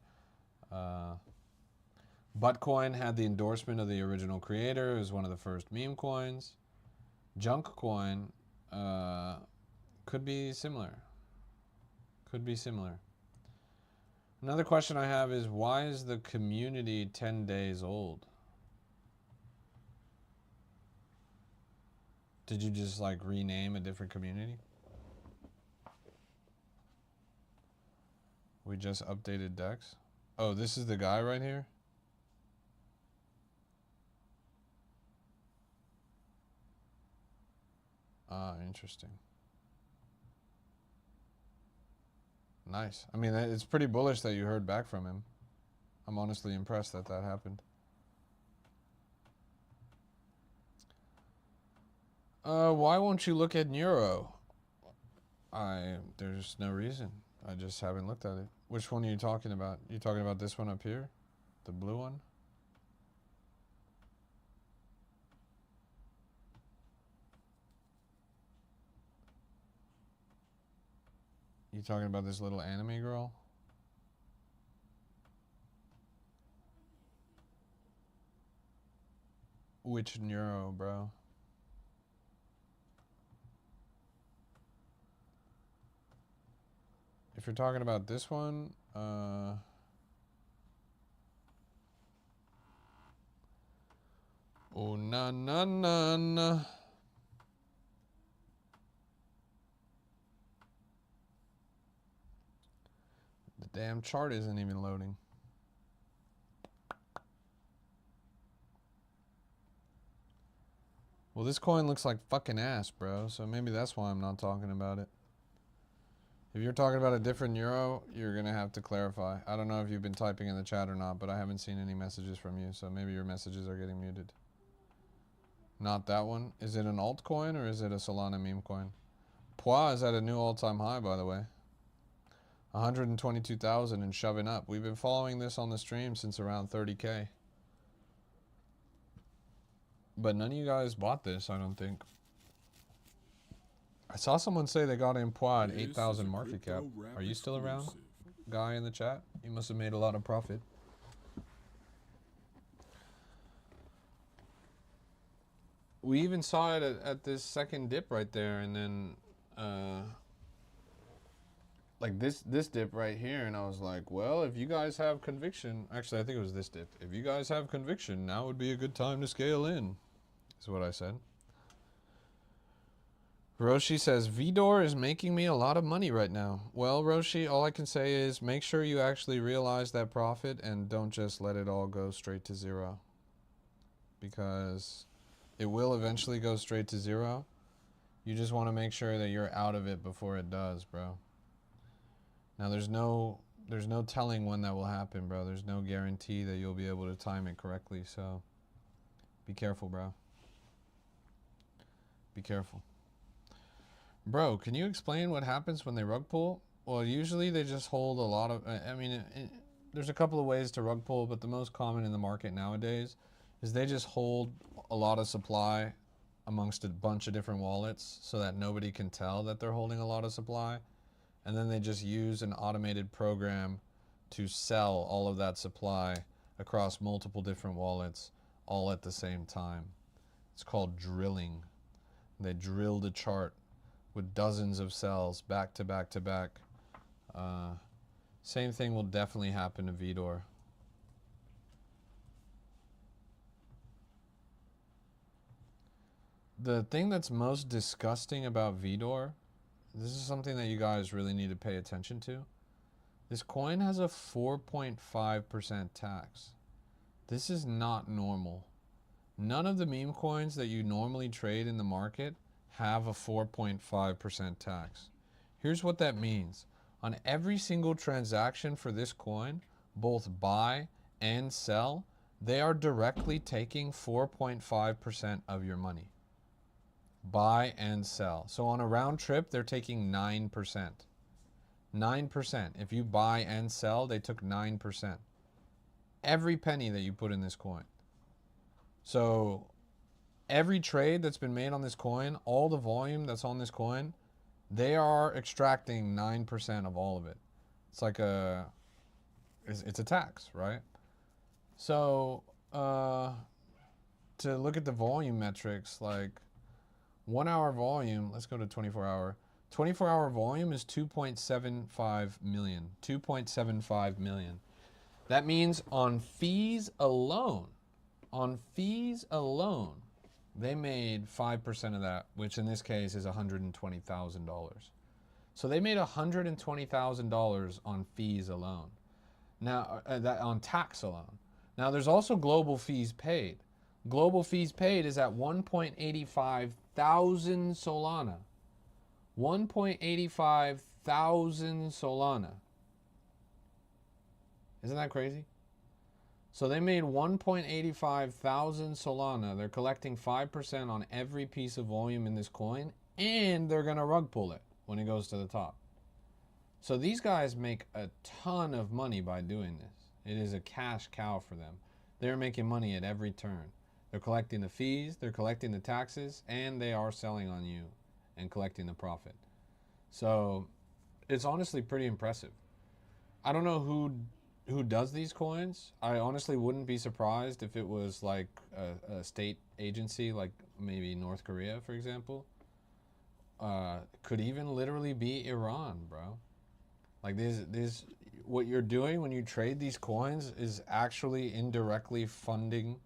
Buttcoin had the endorsement of the original creator. It was one of the first meme coins. Junk coin could be similar. Could be similar. Another question I have is, why is the community 10 days old? Did you just like rename a different community? We just updated Dex. Oh, this is the guy right here? Ah, interesting. Nice. I mean, it's pretty bullish that you heard back from him. I'm honestly impressed that that happened. Why won't you look at Neuro? There's no reason. I just haven't looked at it. Which one are you talking about? You talking about this one up here? The blue one? You talking about this little anime girl? Which Neuro, bro? If you're talking about this one, oh, na na na na. The damn chart isn't even loading. Well, this coin looks like fucking ass, bro. So maybe that's why I'm not talking about it. If you're talking about a different Euro, you're going to have to clarify. I don't know if you've been typing in the chat or not, but I haven't seen any messages from you. So maybe your messages are getting muted. Not that one. Is it an altcoin or is it a Solana meme coin? Pois is at a new all-time high, by the way. 122,000 and shoving up. We've been following this on the stream since around 30K. But none of you guys bought this, I don't think. I saw someone say they got in Pois at 8,000 market cap. Are you still around, guy in the chat? You must have made a lot of profit. We even saw it at this second dip right there, and then like this dip right here, and I was like, well, if you guys have conviction, actually I think it was this dip. If you guys have conviction, now would be a good time to scale in, is what I said. Roshi says, Vidor is making me a lot of money right now. Well, Roshi, all I can say is make sure you actually realize that profit and don't just let it all go straight to zero. Because it will eventually go straight to zero. You just want to make sure that you're out of it before it does, bro. Now, there's no telling when that will happen, bro. There's no guarantee that you'll be able to time it correctly, so be careful, bro. Be careful. Bro, can you explain what happens when they rug pull? Well, usually they just hold a lot of... I mean, there's a couple of ways to rug pull, but the most common in the market nowadays is they just hold a lot of supply amongst a bunch of different wallets so that nobody can tell that they're holding a lot of supply. And then they just use an automated program to sell all of that supply across multiple different wallets all at the same time. It's called drilling. They drilled a chart with dozens of cells back to back to back. Same thing will definitely happen to Vidor. The thing that's most disgusting about VDOR, this is something that you guys really need to pay attention to. This coin has a 4.5% tax. This is not normal. None of the meme coins that you normally trade in the market have a 4.5% tax. Here's what that means. On every single transaction for this coin, both buy and sell, they are directly taking 4.5% of your money. Buy and sell. So on a round trip, they're taking 9%. 9%. If you buy and sell, they took 9%. Every penny that you put in this coin. So every trade that's been made on this coin, all the volume that's on this coin, they are extracting 9% of all of it. It's like it's a tax, right? So to look at the volume metrics, like 1 hour volume, let's go to 24 hour. 24 hour volume is 2.75 million. 2.75 million. That means on fees alone, they made 5% of that, which in this case is $120,000. So they made $120,000 on fees alone. Now, that on tax alone. Now, there's also global fees paid. Global fees paid is at 1.85 thousand Solana. 1.85 thousand Solana. Isn't that crazy? So they made 1.85 thousand Solana. They're collecting 5% on every piece of volume in this coin, and they're going to rug pull it when it goes to the top. So these guys make a ton of money by doing this. It is a cash cow for them. They're making money at every turn. They're collecting the fees, they're collecting the taxes, and they are selling on you and collecting the profit. So it's honestly pretty impressive. I don't know who does these coins. I honestly wouldn't be surprised if it was like a state agency, like maybe North Korea, for example. Could even literally be Iran, bro. Like this, what you're doing when you trade these coins is actually indirectly funding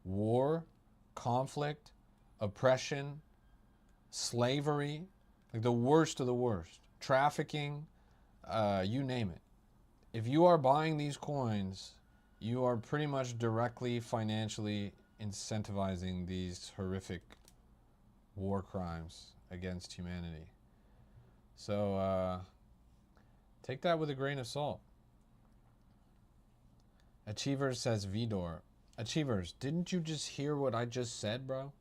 war, conflict, oppression, slavery, like the worst of the worst, trafficking, you name it. If you are buying these coins, you are pretty much directly financially incentivizing these horrific war crimes against humanity. So take that with a grain of salt. Achievers says VDOR. Achievers, didn't you just hear what I just said, bro?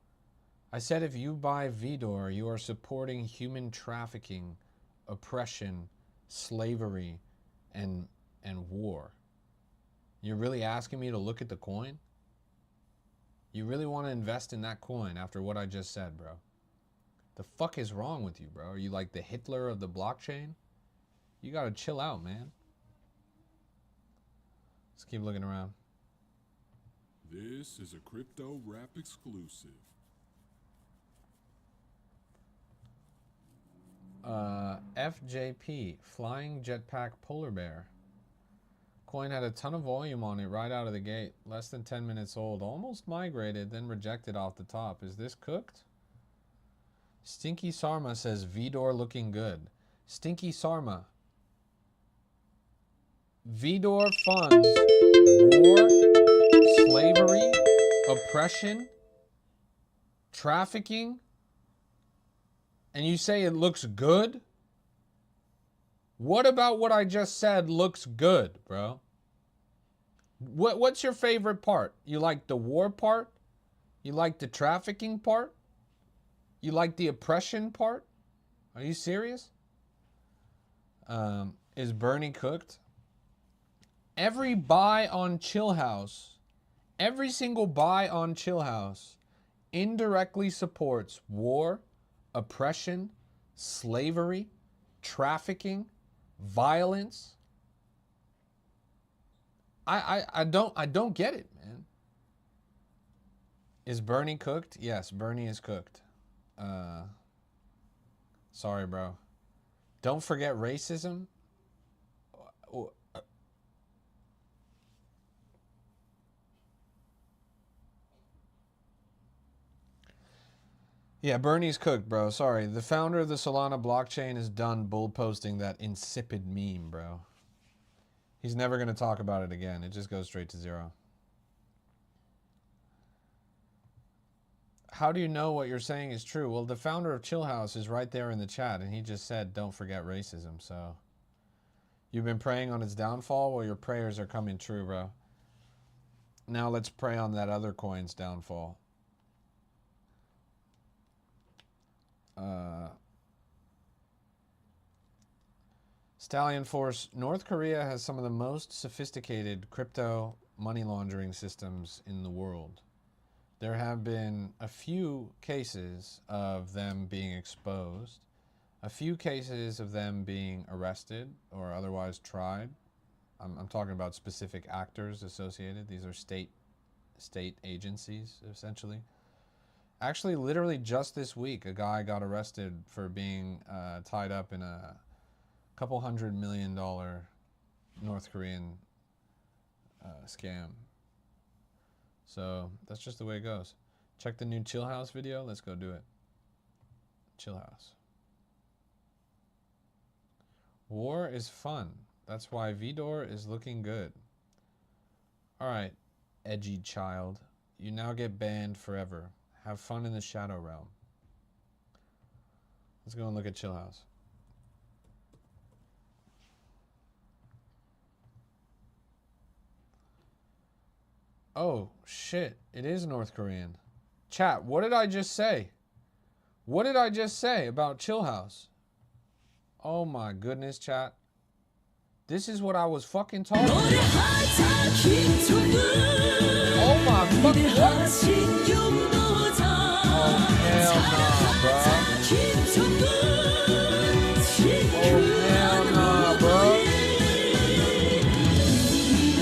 I said if you buy VDOR, you are supporting human trafficking, oppression, slavery, and war. You're really asking me to look at the coin? You really want to invest in that coin after what I just said, bro? The fuck is wrong with you, bro? Are you like the Hitler of the blockchain? You gotta chill out, man. Let's keep looking around. This is a Crypto Rap exclusive. FJP, Flying Jetpack Polar Bear. Coin had a ton of volume on it right out of the gate. Less than 10 minutes old. Almost migrated, then rejected off the top. Is this cooked? Stinky Sarma says VDOR looking good. Stinky Sarma. VDOR funds war, slavery, oppression, trafficking, and you say it looks good? What about what I just said looks good, bro? What's your favorite part? You like the war part? You like the trafficking part? You like the oppression part? Are you serious? Is Bernie cooked? Every buy on Chill House, every single buy on Chill House indirectly supports war, oppression, slavery, trafficking, violence. I don't get it, man. Is Bernie cooked? Yes, Bernie is cooked. Sorry, bro. Don't forget racism. Yeah, Bernie's cooked, bro. Sorry. The founder of the Solana blockchain is done bull posting that insipid meme, bro. He's never going to talk about it again. It just goes straight to zero. How do you know what you're saying is true? Well, the founder of Chill House is right there in the chat, and he just said, don't forget racism. So you've been praying on its downfall? Well, your prayers are coming true, bro. Now let's pray on that other coin's downfall. Stallion Force, North Korea has some of the most sophisticated crypto money laundering systems in the world. There have been a few cases of them being exposed, a few cases of them being arrested or otherwise tried. I'm talking about specific actors associated. These are state agencies, essentially. Actually, literally just this week, a guy got arrested for being tied up in a couple $100 million North Korean scam. So that's just the way it goes. Check the new Chill House video. Let's go do it. Chill House. War is fun. That's why Vidor is looking good. All right, edgy child. You now get banned forever. Have fun in the Shadow Realm. Let's go and look at Chill House. Oh, shit. It is North Korean. Chat, what did I just say? What did I just say about Chill House? Oh my goodness, chat. This is what I was fucking talking about. Oh my fucking what? Oh hell nah, bro. Oh hell nah, bro.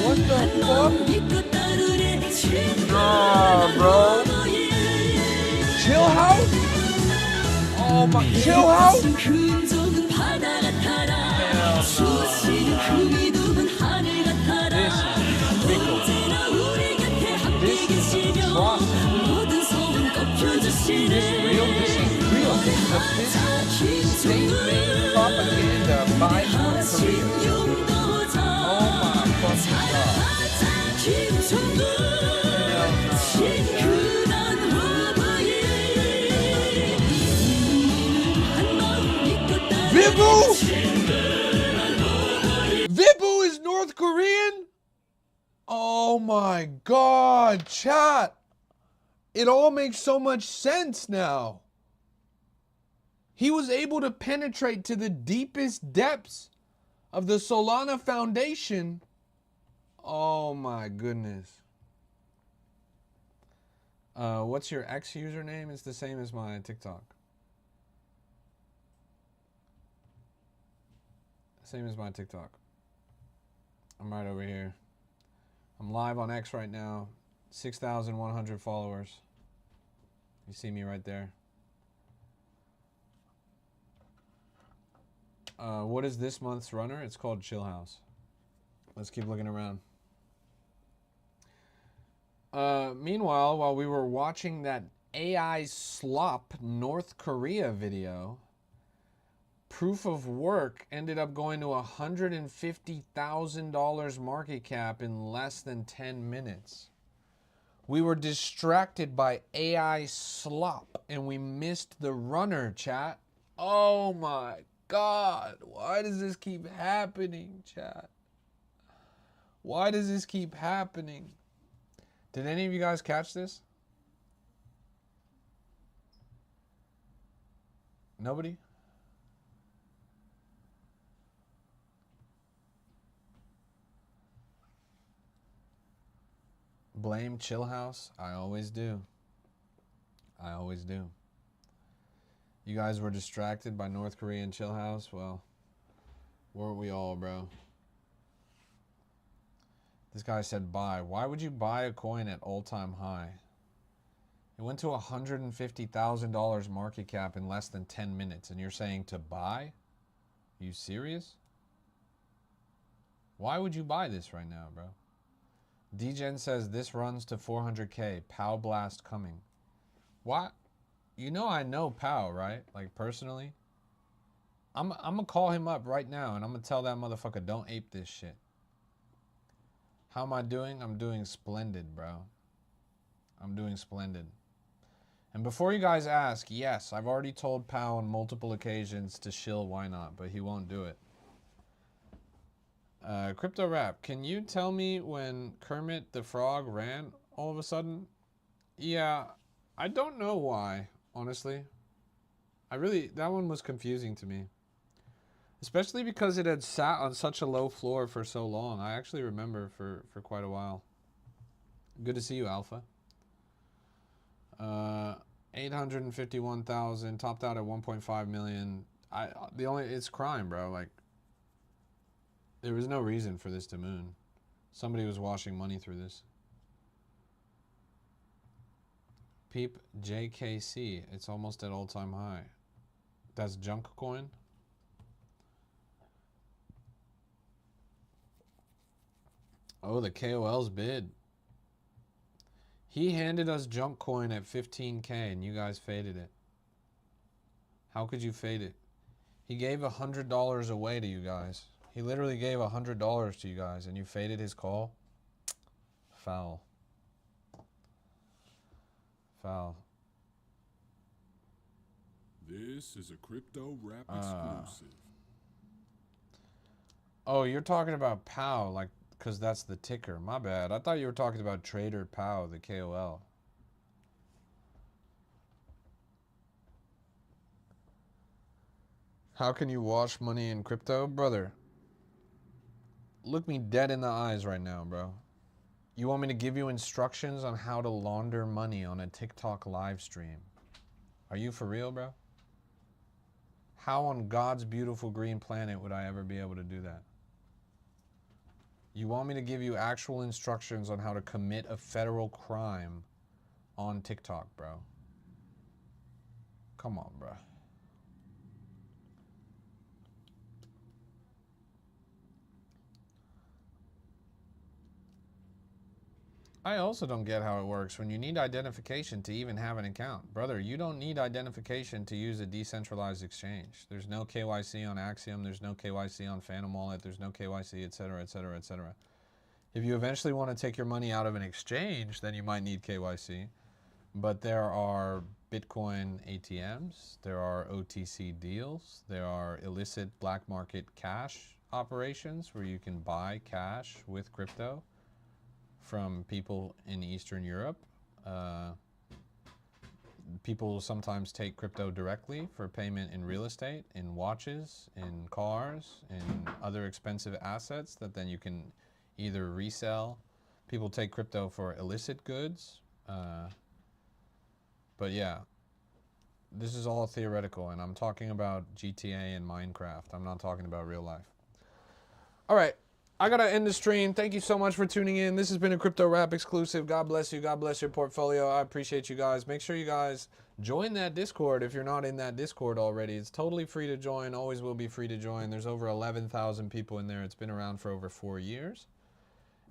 What the fuck? Nah, bro. Chill House? Oh my, Chill House? Hell no. This is fickle. This is atrocity. This real, this is real. This is official state-made propaganda by North Korea. Oh my fucking god. Vibu? Vibu is North Korean? Oh my god, chat. It all makes so much sense now. He was able to penetrate to the deepest depths of the Solana Foundation. Oh my goodness. What's your X username? It's the same as my TikTok. Same as my TikTok. I'm right over here. I'm live on X right now. 6,100 followers. You see me right there. What is this month's runner? It's called Chill House. Let's keep looking around. Meanwhile, while we were watching that AI slop North Korea video, proof of work ended up going to $150,000 market cap in less than 10 minutes. We were distracted by AI slop and we missed the runner, chat. Oh my God. Why does this keep happening, chat? Why does this keep happening? Did any of you guys catch this? Nobody? Blame Chill House? I always do. I always do. You guys were distracted by North Korean Chill House? Well, weren't we all, bro? This guy said buy. Why would you buy a coin at all-time high? It went to $150,000 market cap in less than 10 minutes, and you're saying to buy? Are you serious? Why would you buy this right now, bro? DGen says this runs to 400K. Pow blast coming. What? You know I know Pow, right? Like, personally. I'm gonna call him up right now, and I'm gonna tell that motherfucker, don't ape this shit. How am I doing? I'm doing splendid, bro. I'm doing splendid. And before you guys ask, yes, I've already told Pow on multiple occasions to shill Ynot, but he won't do it. Crypto Rap, can you tell me when Kermit the Frog ran all of a sudden? Yeah, I don't know why, honestly. That one was confusing to me. Especially because it had sat on such a low floor for so long. I actually remember for quite a while. Good to see you, Alpha. 851,000, topped out at 1.5 million. It's crime, bro. Like, there was no reason for this to moon. Somebody was washing money through this. Peep JKC, it's almost at all-time high. That's junk coin. Oh, the KOL's bid. He handed us junk coin at 15K and you guys faded it. How could you fade it? He gave $100 away to you guys. He literally gave $100 to you guys and you faded his call? Foul. Foul. This is a Crypto Rap exclusive. Oh, you're talking about POW, like, because that's the ticker. My bad. I thought you were talking about Trader POW, the KOL. How can you wash money in crypto? Brother, look me dead in the eyes right now, bro. You want me to give you instructions on how to launder money on a TikTok live stream? Are you for real, bro? How on God's beautiful green planet would I ever be able to do that? You want me to give you actual instructions on how to commit a federal crime on TikTok, bro? Come on, bro. I also don't get how it works when you need identification to even have an account. Brother, you don't need identification to use a decentralized exchange. There's no KYC on Axiom. There's no KYC on Phantom Wallet. There's no KYC, et cetera, et cetera, et cetera. If you eventually want to take your money out of an exchange, then you might need KYC. But there are Bitcoin ATMs. There are OTC deals. There are illicit black market cash operations where you can buy cash with crypto from people in Eastern Europe. People sometimes take crypto directly for payment in real estate, in watches, in cars, in other expensive assets that then you can either resell. People take crypto for illicit goods. But yeah, this is all theoretical, and I'm talking about GTA and Minecraft. I'm not talking about real life. All right. I gotta end the stream. Thank you so much for tuning in. This has been a Crypto Rap exclusive. God bless you. God bless your portfolio. I appreciate you guys. Make sure you guys join that Discord if you're not in that Discord already. It's totally free to join. Always will be free to join. There's over 11,000 people in there. It's been around for over 4 years.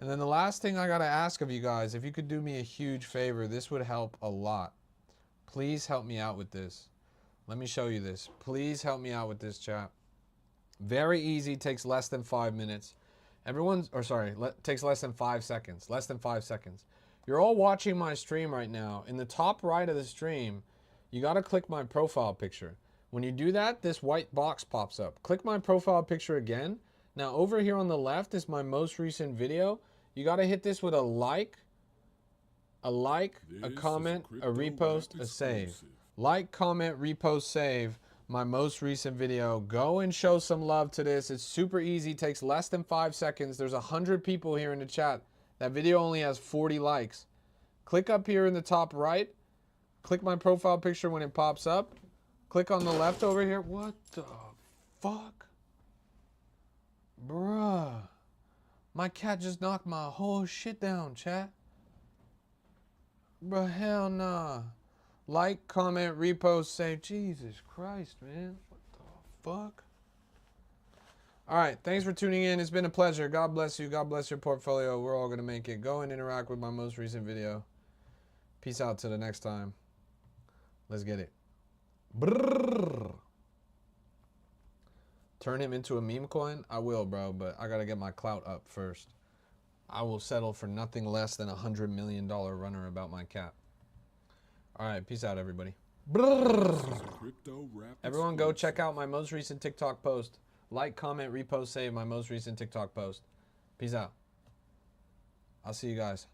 And then the last thing I gotta ask of you guys, if you could do me a huge favor, this would help a lot. Please help me out with this. Let me show you this. Please help me out with this, chat. Very easy. Takes less than 5 minutes. Takes less than 5 seconds. Less than 5 seconds. You're all watching my stream right now. In the top right of the stream, you got to click my profile picture. When you do that, this white box pops up. Click my profile picture again. Now, over here on the left is my most recent video. You got to hit this with a like, a comment, a repost, a save. Like, comment, repost, save. My most recent video. Go and show some love to this. It's super easy. Takes less than 5 seconds. There's 100 people here in the chat. That video only has 40 likes. Click up here in the top right. Click my profile picture when it pops up. Click on the left over here. What the fuck? Bruh. My cat just knocked my whole shit down, chat. Bruh, hell nah. Like, comment, repost, save. Jesus Christ, man. What the fuck? All right. Thanks for tuning in. It's been a pleasure. God bless you. God bless your portfolio. We're all going to make it. Go and interact with my most recent video. Peace out till the next time. Let's get it. Brrr. Turn him into a meme coin? I will, bro, but I gotta get my clout up first. I will settle for nothing less than $100 million runner about my cap. All right, peace out, everybody. Everyone go check out my most recent TikTok post. Like, comment, repost, save my most recent TikTok post. Peace out. I'll see you guys.